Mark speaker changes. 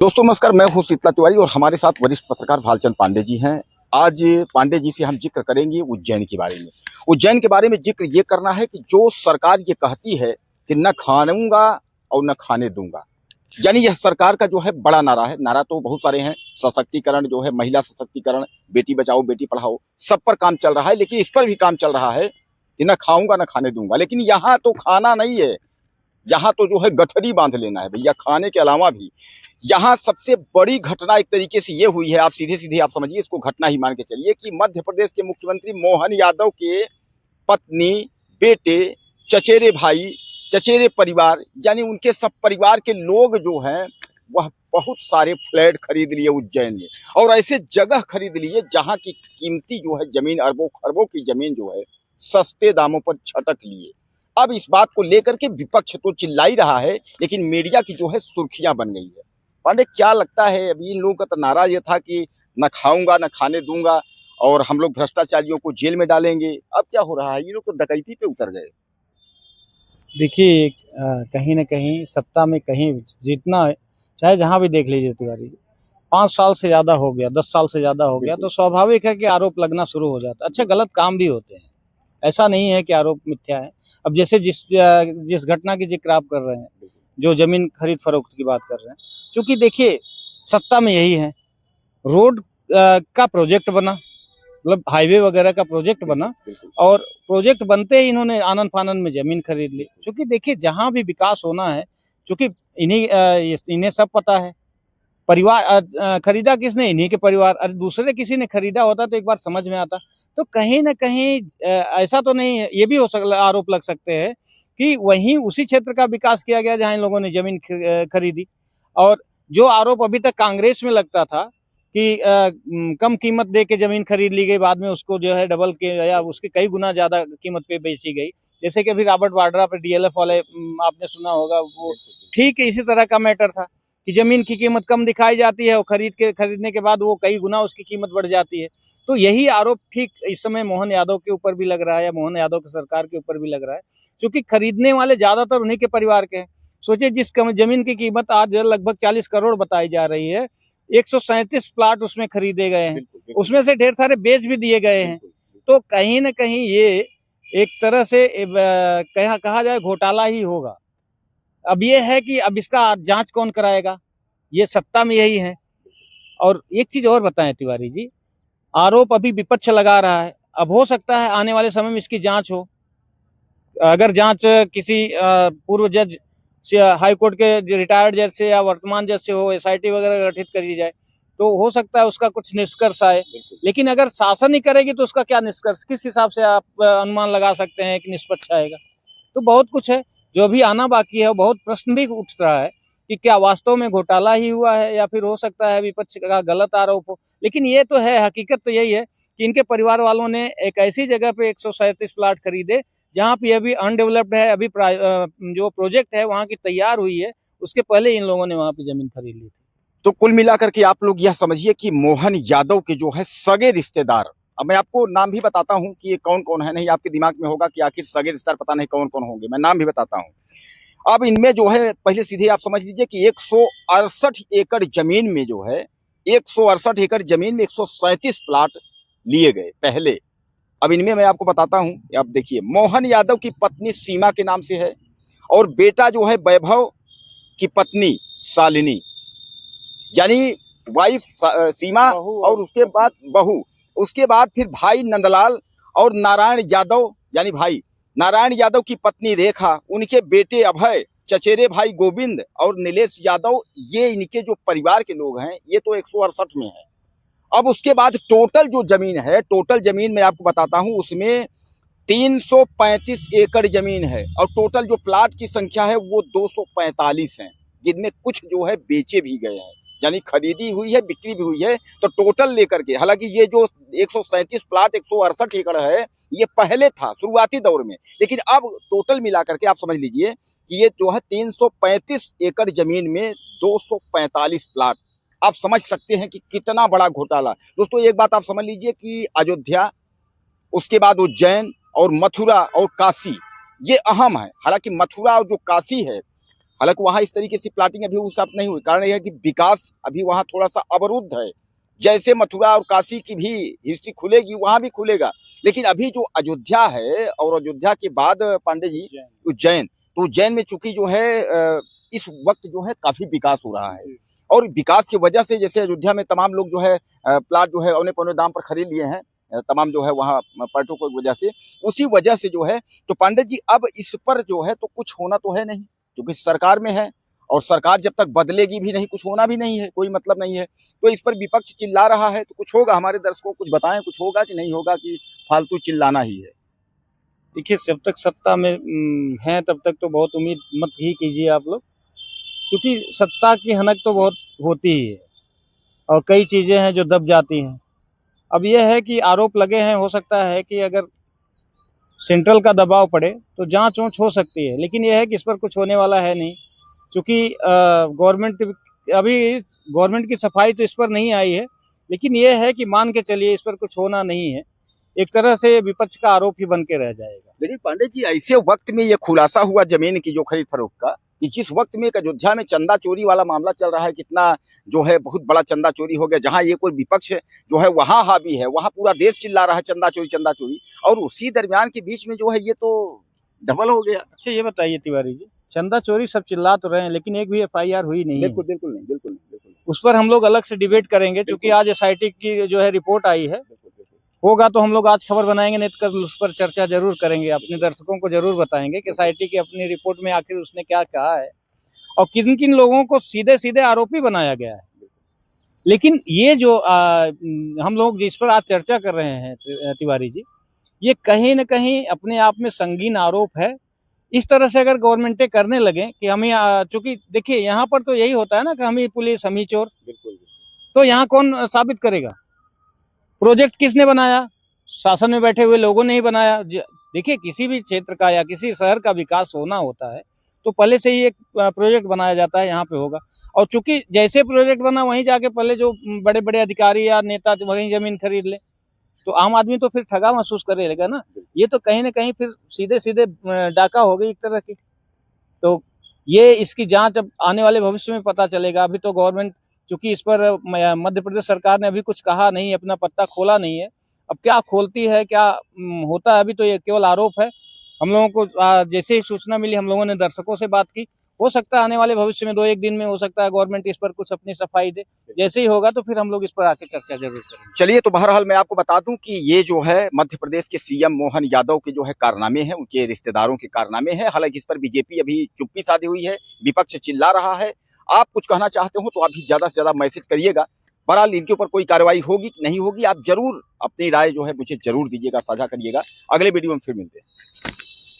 Speaker 1: दोस्तों नमस्कार, मैं हूं शीतला तिवारी और हमारे साथ वरिष्ठ पत्रकार भालचंद पांडे जी हैं। आज पांडे जी से हम जिक्र करेंगे उज्जैन के बारे में। उज्जैन के बारे में जिक्र ये करना है कि जो सरकार ये कहती है कि न खाऊंगा और न खाने दूंगा, यानी यह सरकार का जो है बड़ा नारा है। नारा तो बहुत सारे हैं, सशक्तिकरण जो है, महिला सशक्तिकरण, बेटी बचाओ बेटी पढ़ाओ, सब पर काम चल रहा है। लेकिन इस पर भी काम चल रहा है कि न खाऊंगा न खाने दूंगा। लेकिन यहाँ तो खाना नहीं है, यहाँ तो जो है गठरी बांध लेना है भैया। खाने के अलावा भी यहाँ सबसे बड़ी घटना एक तरीके से ये हुई है, आप सीधे सीधे आप समझिए, इसको घटना ही मान के चलिए, कि मध्य प्रदेश के मुख्यमंत्री मोहन यादव के पत्नी, बेटे, चचेरे भाई, चचेरे परिवार, यानी उनके सब परिवार के लोग जो हैं वह बहुत सारे फ्लैट खरीद लिए उज्जैन में, और ऐसे जगह खरीद लिए जहाँ की कीमती जो है जमीन, अरबों खरबों की जमीन जो है सस्ते दामों पर झटक लिए। अब इस बात को लेकर के विपक्ष तो चिल्ला ही रहा है, लेकिन मीडिया की जो है सुर्खियां बन गई है। पांडे, क्या लगता है, अभी इन लोगों का तो नारा ये था कि न खाऊंगा न खाने दूंगा और हम लोग भ्रष्टाचारियों को जेल में डालेंगे। अब क्या हो रहा है, ये लोग तो डकैती पे उतर गए।
Speaker 2: देखिए, कहीं न कहीं सत्ता में कहीं जितना चाहे जहाँ भी देख लीजिए तिवारी जी, 5 साल से ज़्यादा हो गया, 10 साल से ज़्यादा हो गया, तो स्वाभाविक है कि आरोप लगना शुरू हो जाता है। अच्छा, गलत काम भी होते हैं, ऐसा नहीं है कि आरोप मिथ्या है। अब जैसे जिस घटना की ज़िक्र आप कर रहे हैं, जो ज़मीन खरीद-फरोख्त की बात कर रहे हैं, चूँकि देखिए सत्ता में यही है, रोड का प्रोजेक्ट बना, मतलब हाईवे वगैरह का प्रोजेक्ट बना, और प्रोजेक्ट बनते ही इन्होंने आनन-फानन में ज़मीन खरीद ली। क्योंकि देखिए जहाँ भी विकास होना है, चूँकि इन्हें सब पता है, परिवार खरीदा किसने? इन्हीं के परिवार। अरे दूसरे किसी ने खरीदा होता तो एक बार समझ में आता। तो कहीं न कहीं ऐसा तो नहीं है, ये भी हो सक आरोप लग सकते हैं कि वहीं उसी क्षेत्र का विकास किया गया जहाँ इन लोगों ने ज़मीन खरीदी। और जो आरोप अभी तक कांग्रेस में लगता था कि कम कीमत दे के ज़मीन खरीद ली गई, बाद में उसको जो है डबल के या उसके कई गुना ज़्यादा कीमत पे बेची गई। जैसे कि अभी रॉबर्ट वाड्रा पे डीएलएफ वाले, आपने सुना होगा, वो ठीक इसी तरह का मैटर था कि ज़मीन की कीमत कम दिखाई जाती है और खरीदने के बाद वो कई गुना उसकी कीमत बढ़ जाती है। तो यही आरोप ठीक इस समय मोहन यादव के ऊपर भी लग रहा है, या मोहन यादव की सरकार के ऊपर भी लग रहा है, क्योंकि खरीदने वाले ज़्यादातर उन्हीं के परिवार के हैं। सोचिए, जिस ज़मीन की कीमत आज लगभग 40 करोड़ बताई जा रही है, 137 प्लाट उसमें खरीदे गए हैं, उसमें से ढेर सारे बेच भी दिए गए हैं। तो कहीं न कहीं ये एक तरह से कहा जाए घोटाला ही होगा। अब ये है कि अब इसका जाँच कौन कराएगा? ये सत्ता में यही है। और एक चीज़ और बताएँ तिवारी जी, आरोप अभी विपक्ष लगा रहा है, अब हो सकता है आने वाले समय में इसकी जाँच हो। अगर जाँच किसी पूर्व जज से, हाई कोर्ट के जो रिटायर्ड जज से या वर्तमान जज से हो, एसआईटी वगैरह गठित करी जाए, तो हो सकता है उसका कुछ निष्कर्ष आए। लेकिन अगर शासन ही करेगी तो उसका क्या निष्कर्ष, किस हिसाब से आप अनुमान लगा सकते हैं कि निष्पक्ष आएगा? तो बहुत कुछ है जो अभी आना बाकी है। बहुत प्रश्न भी उठ रहा है कि क्या वास्तव में घोटाला ही हुआ है, या फिर हो सकता है विपक्ष का गलत आरोप हो। लेकिन ये तो है, हकीकत तो यही है कि इनके परिवार वालों ने एक ऐसी जगह पे 137 प्लाट खरीदे जहाँ पे अभी अनडेवलप्ड है, अभी जो प्रोजेक्ट है वहाँ की तैयार हुई है, उसके पहले इन लोगों ने वहाँ पे जमीन खरीद ली थी।
Speaker 1: तो कुल मिलाकर के आप लोग यह समझिए कि मोहन यादव के जो है सगे रिश्तेदार, अब मैं आपको नाम भी बताता हूं कि ये कौन कौन है। नहीं आपके दिमाग में होगा कि आखिर सगे रिश्तेदार पता नहीं कौन कौन होंगे, मैं नाम भी बताता हूं। अब इनमें जो है, पहले सीधे आप समझ लीजिए कि 168 एकड़ जमीन में जो है, 168 एकड़ जमीन में 137 प्लाट लिए गए पहले। अब इनमें मैं आपको बताता हूं, आप देखिए, मोहन यादव की पत्नी सीमा के नाम से है, और बेटा जो है वैभव की पत्नी शालिनी, यानी वाइफ सीमा, और उसके बाद बहू, उसके बाद फिर भाई नंदलाल, और नारायण यादव यानी भाई नारायण यादव की पत्नी रेखा, उनके बेटे अभय, चचेरे भाई गोविंद और नीलेश यादव। ये इनके जो परिवार के लोग हैं, ये तो 168 में है। अब उसके बाद टोटल जो जमीन है, टोटल जमीन मैं आपको बताता हूं, उसमें 335 एकड़ जमीन है, और टोटल जो प्लाट की संख्या है वो 245 है, जिनमें कुछ जो है बेचे भी गए हैं, यानी खरीदी हुई है, बिक्री भी हुई है। तो टोटल लेकर के, हालांकि ये जो 137 प्लाट 168 एकड़ है, ये पहले था शुरुआती दौर में, लेकिन अब टोटल मिलाकर के आप समझ लीजिए कि ये जो है 335 एकड़ जमीन में 245 प्लाट। आप समझ सकते हैं कि कितना बड़ा घोटाला। दोस्तों एक बात आप समझ लीजिए कि अयोध्या, उसके बाद उज्जैन और मथुरा और काशी, ये अहम है। हालांकि मथुरा और जो काशी है, हालांकि वहां इस तरीके से प्लाटिंग अभी उस नहीं हुई। कारण यह है कि विकास अभी वहां थोड़ा सा अवरुद्ध है। जैसे मथुरा और काशी की भी हिस्ट्री खुलेगी वहां भी खुलेगा, लेकिन अभी जो अयोध्या है और अयोध्या के बाद पांडे जी उज्जैन, तो उज्जैन में चूंकि जो है इस वक्त जो है काफी विकास हो रहा है। और विकास की वजह से जैसे अयोध्या में तमाम लोग जो है प्लाट जो है औने पौने दाम पर खरीद लिए हैं, तमाम जो है वहाँ पर्यटकों की वजह से, उसी वजह से जो है तो पांडे जी अब इस पर जो है तो कुछ होना तो है नहीं, क्योंकि सरकार में है और सरकार जब तक बदलेगी भी नहीं कुछ होना भी नहीं है, कोई मतलब नहीं है। तो इस पर विपक्ष चिल्ला रहा है, तो कुछ होगा? हमारे दर्शकों को कुछ बताएं, कुछ होगा कि नहीं होगा कि फालतू चिल्लाना ही है?
Speaker 2: देखिए, जब तक सत्ता में हैं तब तक तो बहुत उम्मीद मत ही कीजिए आप लोग, क्योंकि सत्ता की हनक तो बहुत होती ही है और कई चीज़ें हैं जो दब जाती हैं। अब यह है कि आरोप लगे हैं, हो सकता है कि अगर सेंट्रल का दबाव पड़े तो जांच ऊँच हो सकती है, लेकिन यह है कि इस पर कुछ होने वाला है नहीं, क्योंकि गवर्नमेंट की सफाई तो इस पर नहीं आई है, लेकिन यह है कि मान के चलिए इस पर कुछ होना नहीं है, एक तरह से विपक्ष का आरोप ही बन के रह जाएगा।
Speaker 1: लेकिन पांडे जी ऐसे वक्त में ये खुलासा हुआ जमीन की जो खरीद फरोख्त का, कि जिस वक्त में एक अयोध्या में चंदा चोरी वाला मामला चल रहा है, कितना जो है बहुत बड़ा चंदा चोरी हो गया, जहां ये कोई विपक्ष जो है वहां हावी है, वहां पूरा देश चिल्ला रहा है चंदा चोरी, और उसी दरमियान के बीच में जो है ये तो डबल हो गया।
Speaker 2: अच्छा, ये बताइए तिवारी जी, चंदा चोरी सब चिल्ला तो रहे हैं, लेकिन एक भी एफआईआर हुई नहीं है।
Speaker 1: बिल्कुल बिल्कुल नहीं, बिल्कुल नहीं, बिल्कुल।
Speaker 2: उस पर हम लोग अलग से डिबेट करेंगे, क्योंकि आज एसआईटी की जो है रिपोर्ट आई है, होगा तो हम लोग आज खबर बनाएंगे, नहीं तो कल उस पर चर्चा जरूर करेंगे, अपने दर्शकों को जरूर बताएंगे कि एसआईटी की अपनी रिपोर्ट में आखिर उसने क्या कहा है और किन किन लोगों को सीधे सीधे आरोपी बनाया गया है। लेकिन ये जो हम लोग जिस पर आज चर्चा कर रहे हैं तिवारी जी, ये कहीं न कहीं अपने आप में संगीन आरोप है। इस तरह से अगर गवर्नमेंटें करने लगे कि हमें चूंकि देखिए यहाँ पर तो यही होता है ना कि हम ही पुलिस हम ही चोर, तो यहाँ कौन साबित करेगा? प्रोजेक्ट किसने बनाया? शासन में बैठे हुए लोगों ने ही बनाया। देखिए, किसी भी क्षेत्र का या किसी शहर का विकास होना होता है तो पहले से ही एक प्रोजेक्ट बनाया जाता है, यहाँ पे होगा। और चूंकि जैसे प्रोजेक्ट बना वहीं जाके पहले जो बड़े बड़े अधिकारी या नेता वहीं जमीन खरीद ले, तो आम आदमी तो फिर ठगा महसूस करेगा ना। ये तो कहीं ना कहीं फिर सीधे सीधे डाका हो गई एक तरह की। तो ये इसकी जांच अब आने वाले भविष्य में पता चलेगा। अभी तो गवर्नमेंट, क्योंकि इस पर मध्य प्रदेश सरकार ने अभी कुछ कहा नहीं, अपना पत्ता खोला नहीं है। अब क्या खोलती है, क्या होता है, अभी तो ये केवल आरोप है। हम लोगों को जैसे ही सूचना मिली, हम लोगों ने दर्शकों से बात की। हो सकता है आने वाले भविष्य में 2-1 दिन में हो सकता है गवर्नमेंट इस पर कुछ अपनी सफाई दे। जैसे ही होगा तो फिर हम लोग इस पर आके चर्चा जरूर करेंगे।
Speaker 1: चलिए, तो बहरहाल मैं आपको बता दूं कि ये जो है मध्य प्रदेश के सीएम मोहन यादव के जो है कारनामे हैं, उनके रिश्तेदारों के कारनामे हैं। हालांकि इस पर बीजेपी अभी चुप्पी साधी हुई है, विपक्ष चिल्ला रहा है। आप कुछ कहना चाहते हो तो आप भी ज्यादा से ज्यादा मैसेज करिएगा। बहरहाल इनके ऊपर कोई कार्रवाई होगी कि नहीं होगी, आप जरूर अपनी राय जो है मुझे जरूर दीजिएगा, साझा करिएगा। अगले वीडियो में फिर मिलते हैं।